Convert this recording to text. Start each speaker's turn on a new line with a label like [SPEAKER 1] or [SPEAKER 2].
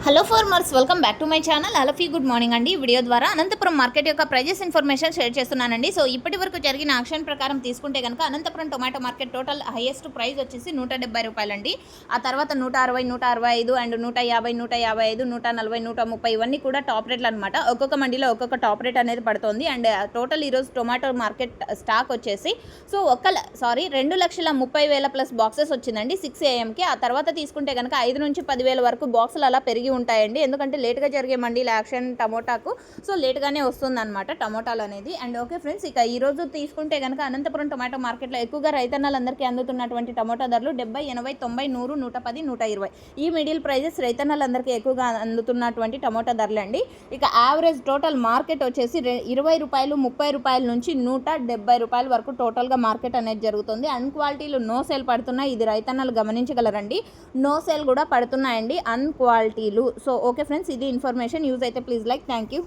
[SPEAKER 1] Hello farmers, welcome back to my channel. అలఫీ good morning అండి. Video ద్వారా Anantapuram market యొక్క ప్రైజెస్ ఇన్ఫర్మేషన్ షేర్ చేస్తున్నానండి. సో ఇప్పటి వరకు జరిగిన యాక్షన్ ప్రకారం తీసుకుంటే కనుక Anantapuram tomato market total highest price వచ్చేసి 170 రూపాయలండి. ఆ తర్వాత 160, 165 అండ్ 150, 155, 140, 130 ఇవన్నీ కూడా టాప్ రేట్లు అనమాట. ఒక్కొక్క మండీలో ఒక్కొక్క టాప్ రేట్ అనేది పడుతుంది. అండ్ టోటల్ ఈరోజు టొమాటో మార్కెట్ స్టాక్ వచ్చేసి 2,30,000 ప్లస్ బాక్సెస్ వచ్చిందండి 6 AM. ఆ తర్వాత తీసుకుంటే కనుక 5 నుంచి 10,000 వరకు బాక్సులు అలా పెరిగి ఉంటాయండి. ఎందుకంటే లేట్గా జరిగే మండీల యాక్షన్ టమోటాకు సో లేట్గానే వస్తుందన్నమాట టమోటాలు అనేది. అండ్ ఓకే ఫ్రెండ్స్, ఇక ఈరోజు తీసుకుంటే కనుక అనంతపురం టొమాటో మార్కెట్లో ఎక్కువగా రైతన్నలందరికీ అందుతున్నటువంటి టమోటా ధరలు 70, 80, 90, 100, 110, 120 ఈ మిడిల్ ప్రైజెస్ రైతన్నలందరికీ ఎక్కువగా అందుతున్నటువంటి టమోటా ధరలు అండి. ఇక యావరేజ్ టోటల్ మార్కెట్ వచ్చేసి 20 రూపాయలు, 30 రూపాయల నుంచి 170 రూపాయల వరకు టోటల్గా మార్కెట్ అనేది జరుగుతుంది. అన్క్వాలిటీలు నో సేల్ పడుతున్నాయి, ఇది రైతన్నలు గమనించగలరండి. నో సేల్ కూడా పడుతున్నాయండి అన్క్వాలిటీలు. సో ఓకే ఫ్రెండ్స్, ఇది ఇన్ఫర్మేషన్ యూజ్ అయితే ప్లీజ్ లైక్. Thank you.